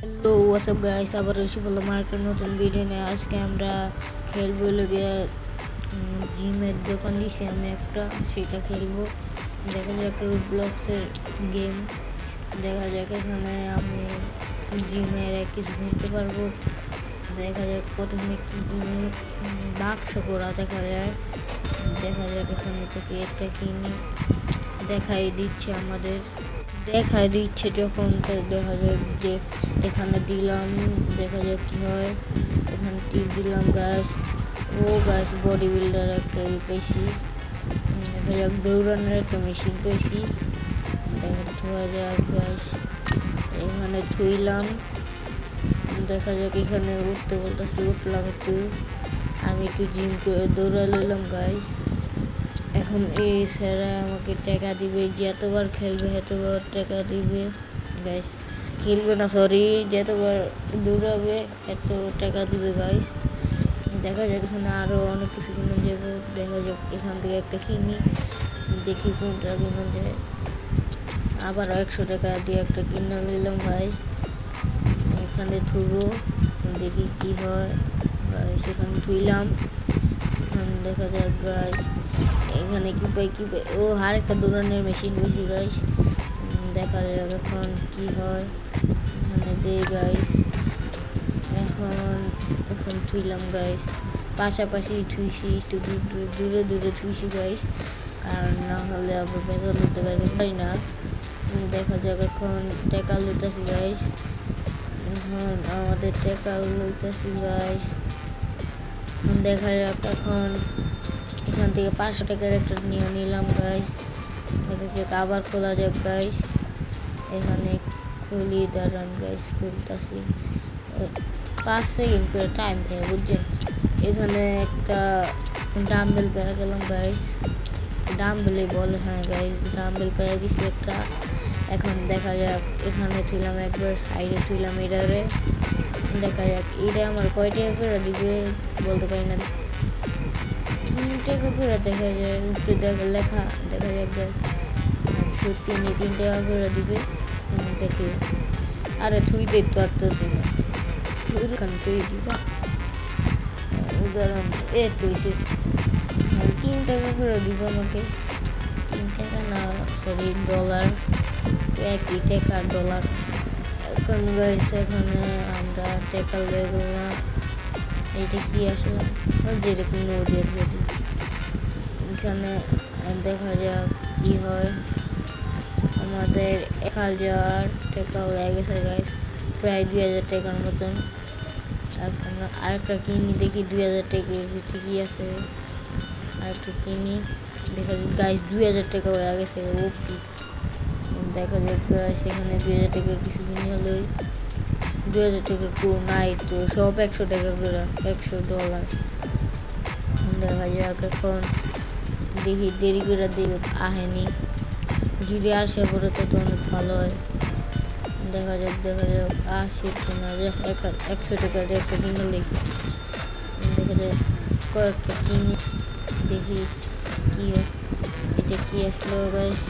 Hello WhatsApp guys, আবার এসে বললাম একটা নতুন ভিডিও নিয়ে। আজকে আমরা খেলবো গিয়ে জিমের দোকান দিছি আমি একটা, সেটা খেলবো। দেখা যাক একটা রুবলক্সের গেম, দেখা যাক এখানে আমি জিমের কিছু কিনতে পারবো। দেখা যাক প্রথমে কি কিনি, বাক্স করা দেখা যায়। দেখা যাক এখানে থেকে একটা কিনি, দেখাই দিচ্ছে যখন, তো দেখা যাক যে এখানে দিলাম, দেখা যাক কি হয়। এখানে টিপ দিলাম গাছ, ও গাছ বডি বিল্ডার একটা পেয়েছি। দেখা যাক দৌড়ানোর একটা মেশিন পেয়েছি। দেখা ধোয়া যাক গাছ, এখানে থুইলাম। দেখা যাক এখানে উঠতে বলতেছি, উঠলাম একটু, আমি একটু জিম করে দৌড়া লইলাম গাইস। এখন এই স্যারা আমাকে টাকা দিবে, যতবার খেলবে এতবার টাকা দিবে গাইস। খেলবে না, সরি, যতবার দৌড়াবে এত টাকা দিবে গাইস। দেখা যাক এখানে আরও অনেক কিছু কিনে যাবে। দেখা যাক এখান থেকে একটা কিনি, দেখি কোনটা কিনা যায়। আবার 100 টাকা দিয়ে একটা কিনে নিলাম গাইস। এখানে ধুবো, দেখি কি হয় গাইস। এখানে ধুইলাম, দেখা যাক গাইস এখানে কি পাই। ও আর একটা দৌড়ানোর মেশিন বেশি গাইস। দেখা যাক এখন কি হয়। এখানে দে গাইস, এখন থুইলাম গাইস, পাশাপাশি থুইছি, একটু দূরে দূরে থুইছি গাইস, কারণ না হলে আবার বেতন লুটতে পারি না। দেখা যাক এখন টাকা লুটাছি গাইস, এখন আমাদের টাকা লুটাছি গাইস। দেখা যাক এখন এখান থেকে 500 টাকার একটা নিয়ে নিলাম গাইস। দেখা যাক আবার খোলা যাক গাইস। এখানে খুলি, দাঁড়ান গাইস, খুলতেছি। 5 সেকেন্ড করে টাইম দেয় বুঝছেন। এখানে একটা ডাম্বেল পেয়ে গেলাম গাইস, ডাম্বেলই বলে, হ্যাঁ গাইস ডাম্বেল পেয়ে গেছি একটা। এখন দেখা যাক এখানে থুইলাম, একবার সাইডে থুইলাম এটারে। দেখা যাক এটা আমার কয় টাকা করে দিবে বলতে পারি না, 3 টাকা করে দেখা যায় উপরে দেখা লেখা। দেখা যাক গাইস সত্যি নিয়ে 3 টাকা করে দিবে। দেখি, আরে থুই দে তো আসতেছি না, ওখান থেকে দিটা উদাহরণ এ তুইছে 3 টাকা করে দিব আমাকে। 3 টাকা না, সরি ডলার, একই টাকা ডলার। এখন গাইস এখানে আমরা টাকা লেগে না, এটা কি আসলে যেরকম নোটের যদি এখানে দেখা যাক কি হয়। আমাদের 1000 টাকা হয়ে গেছে গাইস, প্রায় 2000 টাকার মতন। এখন আরেকটা কিনি, দেখি 2000 টাকার ভিতরে কি আছে, আরেকটা কিনি। দেখা যাক গাইস 2000 টাকা হয়ে গেছে। ওপি দেখা যাক সেখানে 2000 টাকার কিছু কিনে হলোই। 2000 টাকার পুরো নাই তো, সব 100 টাকা করে, $100। দেখা যাক এখন, দেখি দেরি করে দেখি আহেনি, যদি আসে পরে তো অনেক ভালো হয়। দেখা যাক আসে কিনা। 100 টাকা দিয়ে একটা কিনে লিখি। দেখা যাক কয়েকটা কিনি, দেখি কি হয়। এটা কি আসলো গাইস,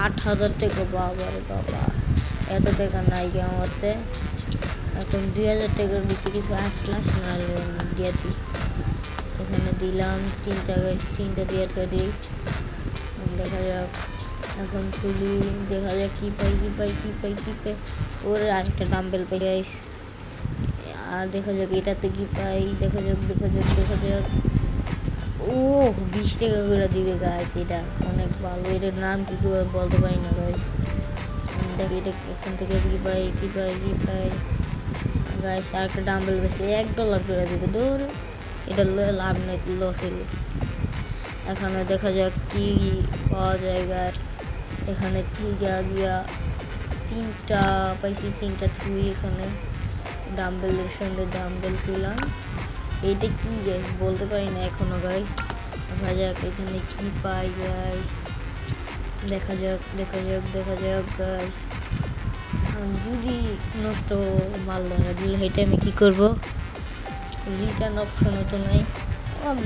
8000 টাকা। বাবা রে বাবা, এত টাকা নাই গে আমারতে। এখন 2000 টাকার ভিতরে কিছু আসলে দিয়েছি। এখানে দিলাম 3টা গাইস, 3টা দিয়ে দিই। দেখা যাক এখন খুলি, দেখা যাক কি পাই। ওর আরেকটা ডাম্বেল পাই গাইস। আর দেখা যাক এটাতে কি পাই। দেখা যাক ও 20 টাকা করে দিবে গাইস। এটা অনেক ভালো, এটার নাম কি করে বলতে পারি না গাইস। দেখ এটা এখান থেকে কি পাই গাইস। আর একটা ডাম্বেল বেশি $1 করে দিবে, দৌড় এটা লাভ নেই, লস হইলে। এখানে দেখা যাক কি পাওয়া যায় গাইস। এখানে গিয়া 3টা পাইছি, 3টা থুই। এখানে ডাম্বেলের সঙ্গে ডাম্বেল থুইলাম। এইটা কি গাইস বলতে পারি না এখনো গাইস। দেখা যাক এখানে কি পাই গাইস। দেখা যাক গাইস। যদি নষ্ট মাল না দিল সেটা আমি কি করবো, রিটার্ন অপশনও তো নাই,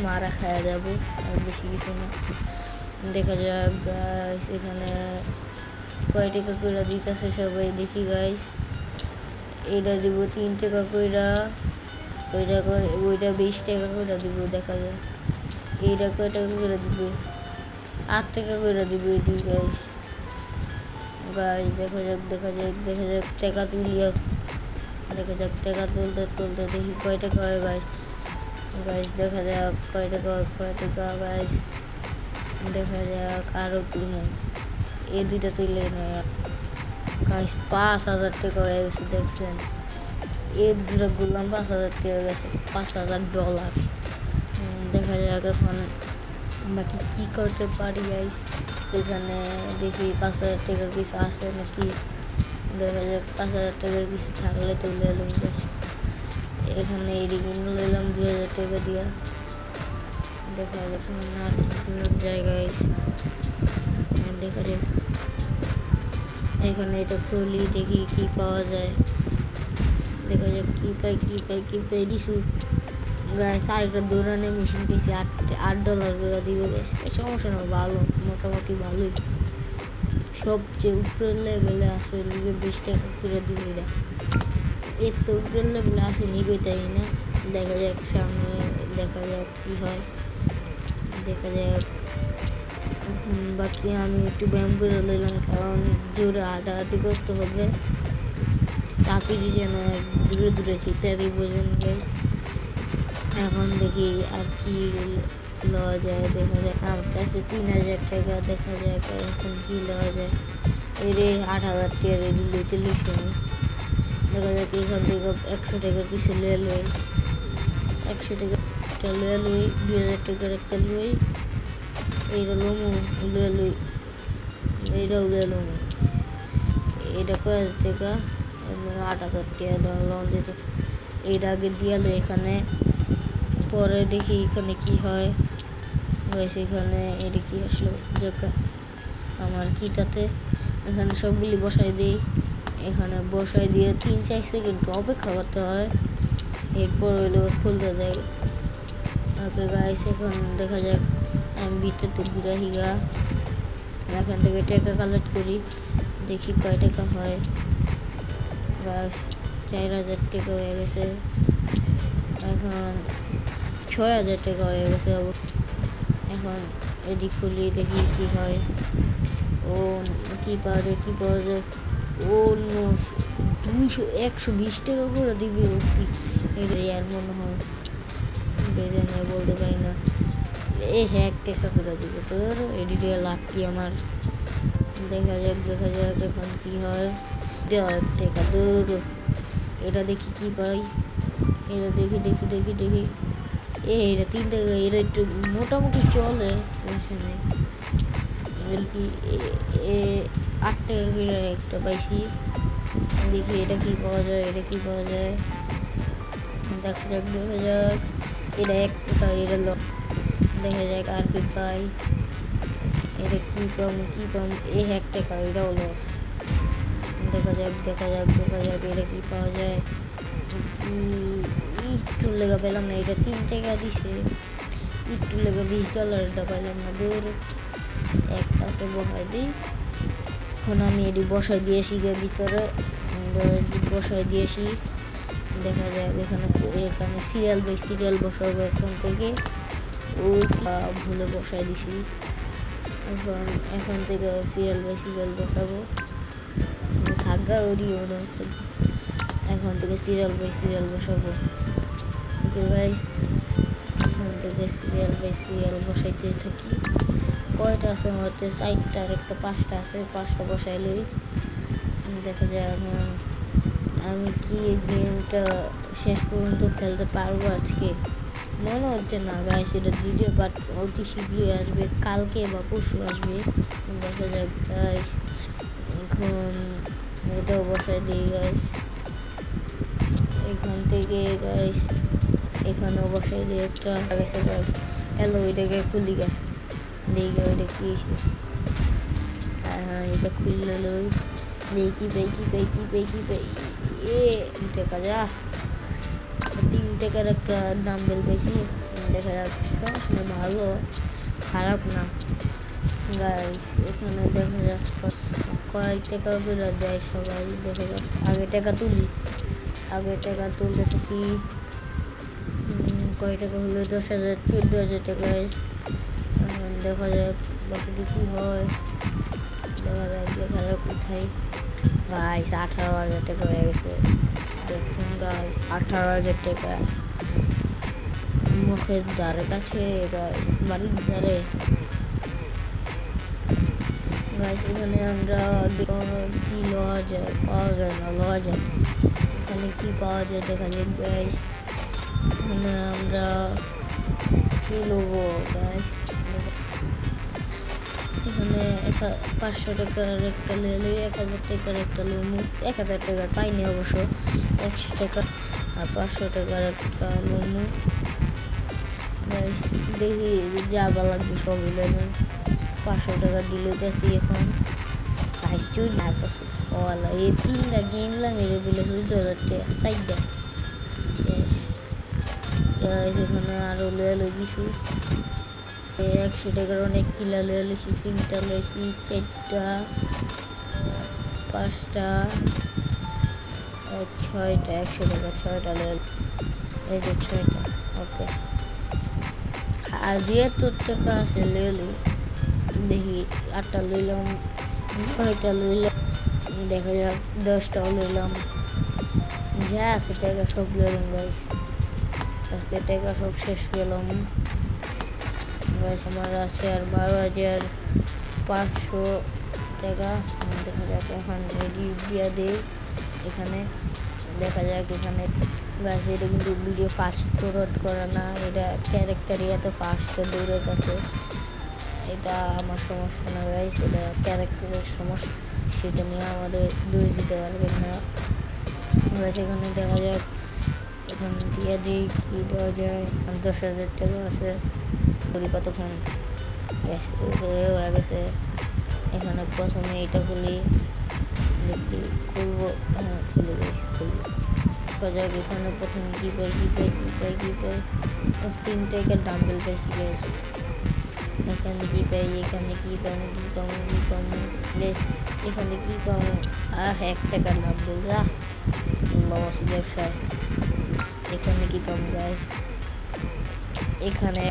মারা খাওয়া যাবো, আর বেশি কিছু না। দেখা যাক গাইস এখানে কয় টাকা করে দিতেছে সবাই, দেখি গাইস। এটা দিব 3 টাকা কইরা, ওইটা 20 টাকা কইরা দিব। দেখা যায় এইটা কয় টাকা করে দিব, 8 টাকা করে দিব এটি গাইস। গাইস দেখা যাক টাকা তুলিয়া, দেখা যাক টাকা তুলতে দেখি কয় টাকা হয় গাইস। দেখা যাক কয় টাকা গাইস। দেখা যাক আরো তুলে, এই দুইটা তুলে নেয় গাইস। 5,000 টাকা হয়ে গেছে, দেখছেন এই দুটো গুলাম 5,000 টাকা গেছে, $5,000। দেখা যাক এখন বাকি কি করতে পারি গাইস। এখানে দেখি 5,000 টাকার কিছু আছে নাকি। দেখা যাক 5,000 টাকার কিছু থাকলে তুলে এলাম গাইস। এখানে এদিকে নিলাম 2,000 টাকা দিয়া। দেখা যাক আর কি জায়গায় দেখা যাক। এখানে এটা খুলি দেখি কি পাওয়া যায়। দেখা যাক কি পাই দিছু গাইস। আরেকটা দৌড়ানোর মেশিন পেয়েছি, $8 করে দিবে গাইস। সমস্যা না, ভালো, মোটামুটি ভালোই। সবচেয়ে উপরের লেভেলে আছে 20 টাকা করে দিবে এরা। এর তো উপরের লেভেলে আছে নিবে, তাই না? দেখা যাক সামনে, দেখা যাক কি হয়, দেখা যাক। বাকি আমি একটু ব্যায়াম করে নিলাম, কারণ জোরে হাঁটাহাঁটি করতে হবে, তাকে যেন দূরে চিতারি বোঝেন গাইস। এখন দেখি আর কি লওয়া যায়। দেখা যাক আমার কাছে 3,000 টাকা। দেখা যাক এখন কি লওয়া যায়। এর 8,000 টাকা রেডি লইতে লিখে। দেখা যাক এখান থেকে 100 টাকার কিছু লয়ে লই, 100 টাকা একটা লয়ে লই, 2,000 টাকার একটা লই, এইটা লমু লয়ে লই, এইটাও লয়ে লমু। এটা কয় টাকা? 8,000 টাকা লোন দিত। এইটা আগে দিয়ে লই এখানে, পরে দেখি এখানে কি হয়। এখানে এটা কি আসলো জায়গা আমার কিটাতে। এখানে সবগুলি বসাই দিই। এখানে বসাই দিয়ে 3-4 সেকেন্ড অপেক্ষা করতে হয়, এরপর হইলো খুলতে যায়। ওকে গাইস, এখন দেখা যাক আমি ভিতরতে ঘুরে হিগা। এখান থেকে টাকা কালেক্ট করি, দেখি কয় টাকা হয়। বাস 4,000 টাকা হয়ে গেছে। এখন 6,000 টাকা হয়ে গেছে। এখন এদিক খুলি দেখি কি হয়। ও কি পাওয়া যায়। ও 120 টাকা করে দিবি। এটা আর মনে হয় বলতে পারি না। 1 টাকা করে দিবে তোর, এদিকে লাভ কি আমার। দেখা যাক এখন কি হয়। 1 টাকা তোর, এটা দেখি কি পাই। এটা দেখি এটা 3 টাকা। এটা একটু মোটামুটি চলে, কি 8 টাকা করে একটা পাইছি। দেখি এটা কি পাওয়া যায়। দেখা যাক এটা 1 টাকা। এটা দেখা যাক আর কি পাই। এটা কি পাম 1 টাকা, এটাও লস। দেখা যাক এটা কি পাওয়া যায়। একটু লেগে পেলাম না। এটা 3 টাকা দিছে, একটু লেগে $20 পাইলাম না। দূর এক পাশে বসাই দিই। এখন আমি এটি বসাই দিয়েছি ভিতরে, বসাই দিয়েছি। দেখা যাক এখানে সিরিয়াল বসাবো এখান থেকে। ওইটা ভুলে বসাই দিছি। এখন থেকে সিরিয়াল বসাবো। থাকা ওরিও হচ্ছে, এখন থেকে সিরিয়াল বসাবো। ওকে গাইস, এখন থেকে সিরিয়াল বসাইতে থাকি। কয়টা আছে আমার হাতে? 4টা, আর একটা 5টা আছে। 5টা বসাই লই। দেখা যায় এখন আমি কি গেমটা শেষ পর্যন্ত খেলতে পারবো আজকে। মনে হচ্ছে না গাইস, এটা ভিডিও বাট অতি শীঘ্রই আসবে, কালকে বা পরশু আসবে। দেখা যাক গাইস, এখন এটাও বসাই দিই গাইস। এখান থেকে গাইস এখানেও বসাই দিই একটা। গেছে গাইস, এলো ওইটাকে খুলি গা, দেখি ওইটা কি এসে। হ্যাঁ, এটা খুললে লই, দেখি কি পাই। টাকা যা 3 টাকার একটা ডাম্বেল পাইছি। দেখা যাচ্ছে সমস্যা ভালো, খারাপ না গাইস। এখানে দেখা যাক কয় টাকা করে দেয় সবাই। দেখা যাক আগে টাকা তুলি, আগে টাকা তুলতে থাকি। কয় টাকা হলো? 10,000, 14,000 টাকা। দেখা যাক বাকিটি কি হয়। দেখা যাক উঠাই। গাইস 18,000 টাকা হয়ে গেছে। দেখছেন গাইস 18,000 টাকা মুখের ধারে কাছে গাইস, বাড়ির ধারে গাইস। এখানে আমরা কি লওয়া যায়, পাওয়া যায় না, লওয়া যায়। এখানে কি পাওয়া যায় দেখা যাক গাইস। এখানে আমরা কি নেবো গাইস? এখানে 500 টাকার একটা লেলে, 1,000 টাকার একটা লুমু। 1,000 টাকার পাইনি অবশ্য, 100 টাকা আর 500 টাকার একটা লুমু গাইস। দেখি যা লাগবে সবই লেবেন। 500 টাকা ডিলিটাছি এখন গাইস। চুই না পাশে ওয়ালা এই 3টা গেম মেরে দিলে 14,000 টাকা সাইড দেয় শেষ গাইস। এখানে আরো লেলে কিছু 100 টাকার অনেক কিলা লেছি। 3টা লেছি, 4টা, 5টা, 6টা। 100 টাকা 6টা লেল, এই যে 6টা। ওকে, আর 72 টাকা আছে লেলি। দেখি 8টা লইলাম, 9টা লইলাম, দেখা যাক 10টাও লইলাম। যা আছে টাকা সব লইলাম গাইস। আজকে টাকা সব শেষ গেলাম গাইস। আমার আছে আর 12,500 টাকা। দেখা যাক এখন এডিট দিয়া দেই এখানে। দেখা যাক এখানে গাইস। এটা কিন্তু ভিডিও ফাস্ট ফরওয়ার্ড করা না, এটা ক্যারেক্টারই এত ফাস্ট দৌড়াইতেছে। এটা আমার সমস্যা না গাইস, এটা ক্যারেক্টারের সমস্যা। সেটা নিয়ে আমাদের দোষ দিতে পারবেন না গাইস। এখানে দেখা যাক, এখানে দিয়ে দিই কি দেওয়া যায়। 10,000 টাকা আছে, করি কতক্ষণ হয়ে গেছে। এখানে প্রথমে এটা খুলি, দেখি খুলবো। হ্যাঁ খুলে গেছি, খুলবো। যাক এখানে প্রথমে কি পাই, 3 টাকার ডাম্বেল পাইছি গাইস। এখানে কি পাই, এখানে কি পাই, কি কম বেশ। এখানে কি কম 1 টাকার ডাম্বেল, যা লস ব্যবসায়। এখানে কি পাম গাইস, এখানে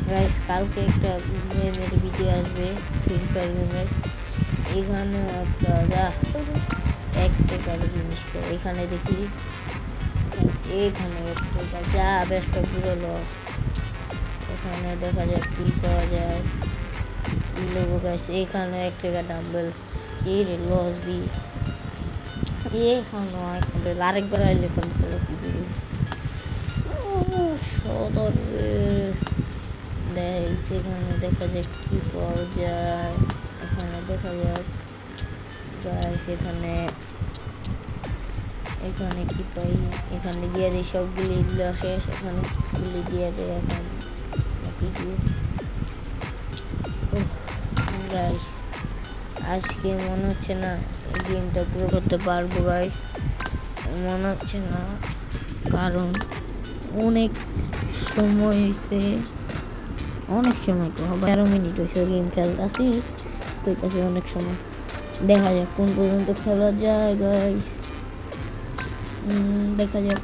গাইস কালকে একটা গেমের ভিডিও আসবে, ফ্রি ফায়ার গেমের। এখানে একটা 1 টাকার জিনিস এখানে দেখি। এখানে 1 টাকা, যা বেস্ট পুরো লস। এখানে দেখা যাক কি পাওয়া যায়, কি লোবো গাইস। এখানে 1 টাকা ডাম্বেল, কি রে লস দি। এখানে আরেকবার আইলে কি করি সেখানে দেখা যাক কি পাওয়া যায়। এখানে দেখা যাক গাইস, এখানে কি পাই। এখানে দিয়ে দিই সবগুলি শেষ, এখানে গুলি দিয়ে দেয়। এখন গাইস আজকে মনে হচ্ছে না এই গেমটা পুরো করতে পারবো গাইস, মনে হচ্ছে না। কারণ অনেক সময় হয়েছে, অনেক সময় তো 12 মিনিট হয়েছে গেম খেলতেছি, অনেক সময়। দেখা যাক কোন পর্যন্ত খেলা যায় গাইস, দেখা যাক।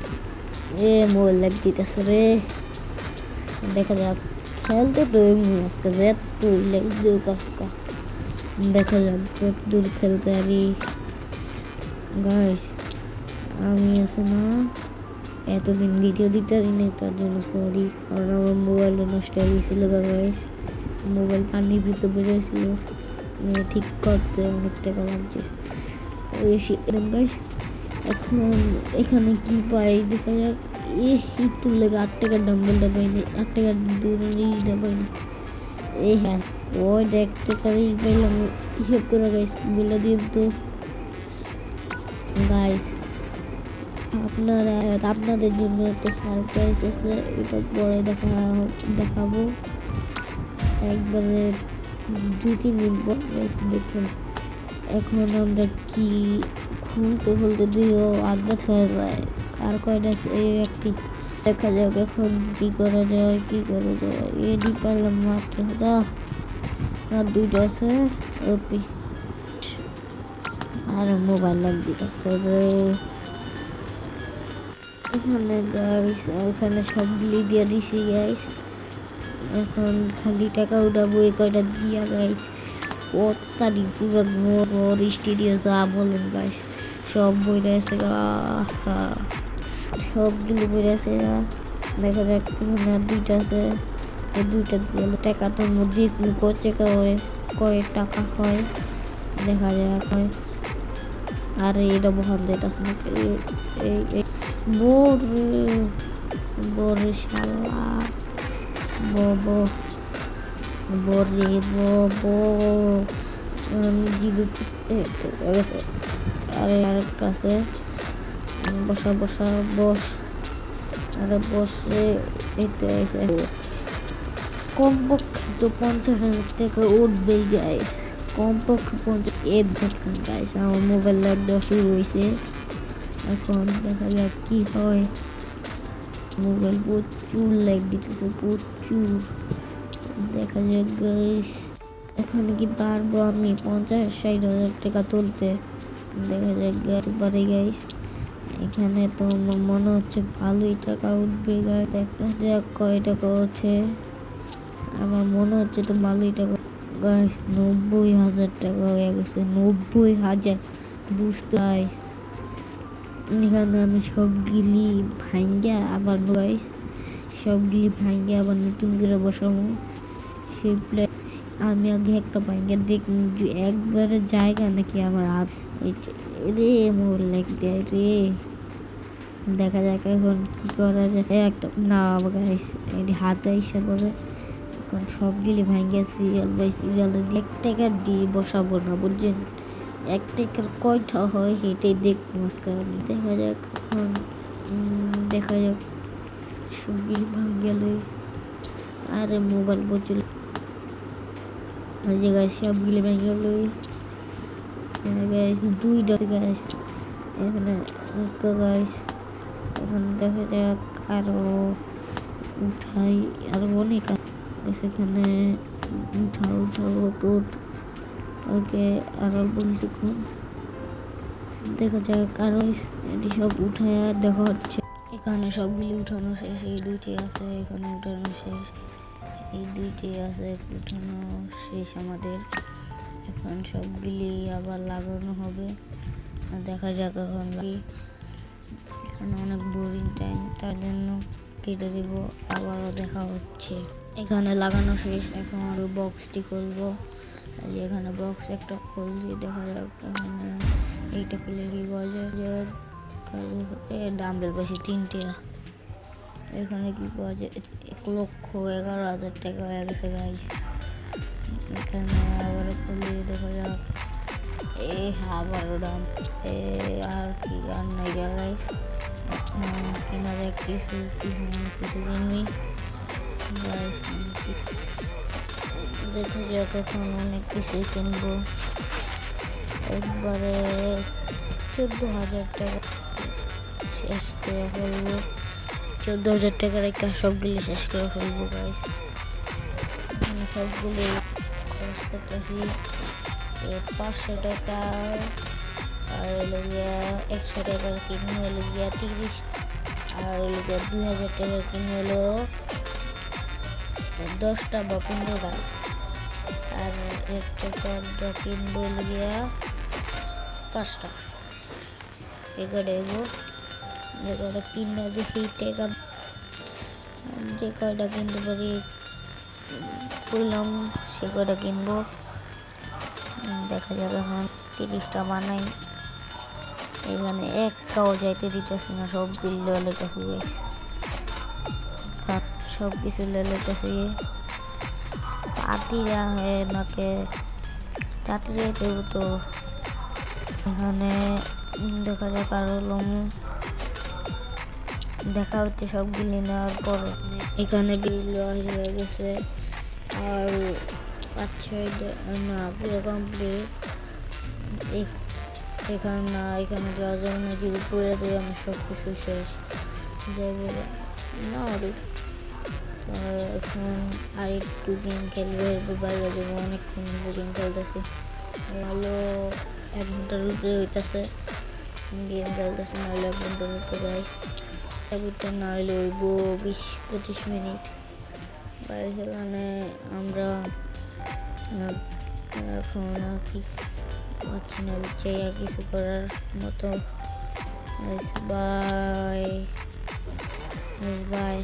মোবাইল লাগ দিতেছে রে, দেখা যাক। খেলতে তো এমনি আজকে দেখা যাক কত দূর খেলতে পারি গাইস। আমি আছে না এতদিন ভিডিও দিতে পারি না, তার জন্য সরি। কারণ আমার মোবাইলটা নষ্ট হয়ে গেছিলো গাইস, মোবাইল পানির ভিতরে বেরিয়েছিল, ঠিক করতে অনেক টাকা লাগছে গাইস। এখন এখানে কি পাই দেখা যাক। একটু লেগে 8 টাকার ডাম্বেলটা পাইনি, 8 টাকার দূরটা পাইনি। হ্যাঁ ওই 1 টাকারই পাইলাম, হিসেব করে গাইস বলে দিয়ে তো গাইস। আপনাদের জন্য একটা সারপ্রাইজ আছে, এটা পরে দেখাবো একবারে 2-3 দিন পর। দেখুন এখন আমরা কি খুলতে দিও আগ্রাত হয়ে যায়। আর কয়টা এই একটি দেখা যাক এখন কি করা যায়। এডি পারলাম মাত্র, আর 2টা আছে। ওকে আর মোবাইল লাগতেছে রে। এখানে গাইস এখানে সবগুলি দিয়ে দিছি গাইস। এখন খালি টাকা উঠাবো এই কয়টা দিয়া গাইস। তারিখ পুরো ঘর স্টুডিও যা বলেন গাইস সব বই রয়েছে সবগুলি বই রয়েছে। দেখা যাক এখানে দুইটা আছে, এই দুইটা দিয়ে টাকা তোর মধ্যে কচে কয় টাকা হয় দেখা যাক হয়। আর এটা বহান যেতেছে না বোর বোর শালা বো বরে বো জিদু। আরে আরেকটা আছে বসা বসা বস। আরে বসে এইতে এসে কমপক্ষে তো 50,000 টাকা উঠবে গাইস। কমপক্ষে 50 দেখেন গাইস আমার মোবাইল লাইট দেওয়া শুরু হয়েছে। এখন দেখা যাক কি হয়। মোবাইল প্রচুর লাইট দিতেছে প্রচুর। দেখা যাক গাইস এখানে কি পারবো আমি 50-60,000 টাকা তুলতে। দেখা যাক পারে গাইস। এখানে তো মনে হচ্ছে ভালোই টাকা উঠবে গাইস। দেখা যাক কয় টাকা ওঠে। আমার মনে হচ্ছে তো ভালোই টাকা গাইস। 90,000 টাকা হয়ে গেছে। 90,000 বুঝতে গাইস। এখানে আমি সবগুলি ভাঙ্গা আবার গাইস সবগুলি ভাঙ্গা আবার নতুন করে বসাবো সেই প্লেট। আমি আগে একটা ভাঙ্গা দেখি একবারে জায়গা নাকি আমার হাত রে মোর লেগ দেয় রে। দেখা যাক এখন কি করা যায়। একটা না গাইস এটি হাতে এসে পড়ে। এখন সবগুলি ভাঙ্গা সিরিয়াল বাই সিরিয়াল 1 টাকা দিয়ে বসাবো না বুঝছেন। 1 টাকার কয়টা হয় সেটাই দেখবো আজকাল। দেখা যাক এখন দেখা যাক সবগুলি ভাঙ্গেলে। আরে মোবাইল প্রচুর ওই যে গাইস সবগুলি ভাঙ্গেলে গাইস 2টা গাইস এখানে গাইস। এখন দেখা যাক আরো উঠাই আরো অনেক সেখানে উঠাও টোট। ওকে আর অল্প কিছুক্ষণ দেখা যাক আরো এটি সব উঠায় দেখা হচ্ছে। এখানে সবগুলি উঠানো শেষ। এই দুইটি আছে এখানে উঠানো শেষ। এই দুইটি আছে উঠানো শেষ আমাদের। এখন সবগুলি আবার লাগানো হবে। দেখা যাক এখন এখানে অনেক বোরিং টাইম তার জন্য কেটে দেব। আবারও দেখা হচ্ছে। এখানে লাগানো শেষ। এখন আরো বক্সটি খুলবো। এখানে বক্স একটা খুলছি দেখা যাক এখানে এইটা খুলে কি বাজে ডাম্বেল পাইছি 3টে। এখানে কি পাওয়া যায় 1,11,000 টাকা হয়ে গেছে গাইস। এখানে আবার খুলে দেখা যাক আবারও দাম আর কি আর নাই গাইস। কেনা যাক কিছু কিনবি গাইস। দেখা যাক এখন অনেক কিছুই কিনবো একবারে। 14,000 টাকা শেষ করে ফেলবো। 14,000 টাকার একটা সবগুলি শেষ করে ফেলবো গাইস। সবগুলি খরচ করতেছি 500 টাকা। আর হলো গিয়া 100 টাকার কিনে হলো গিয়া 30। আর হলো গিয়া 2,000 টাকার কিনে হলো 10টা বা 15টা। আর 1 টাকার কিনবো হলো গিয়া 5টা। এগারে কিনা দেখি টাকা যে কয়টা কিনতে পারি বললাম সে কয়টা কিনবো। দেখা যাবে এখন 30টা বানাই। এখানে একটাও যাইতে দিতেছে না সবগুলো লেটেছে সব কিছু লেটেছে। তাঁতিরা হয়ে নাকে তাঁতিরা তো এখানে দেখা যাক আরো লমু দেখা হচ্ছে সবগুলি নেওয়ার পরে। এখানে বিল হয়ে গেছে আর 5-6 না পুরো কমপ্লিট। এখানে না এখানে যাওয়া যাবে না যদি পড়ে দিয়ে আমি সব কিছু শেষ যাবে না। তো এখন আর একটু গেম খেলবো এরপর বাইরে যাবো। অনেকক্ষণ গেম খেলতেছি ভালো। 1 ঘন্টার উপরে হইতাছে গেম খেলতেছে, নাহলে 1 ঘন্টার উপরে গাইস। এটা না হইলে হইব 20-25 মিনিট গাইস। এখানে আমরা এখন আর কি পাচ্ছি না চাইয়া কিছু করার মতো। Bye bye.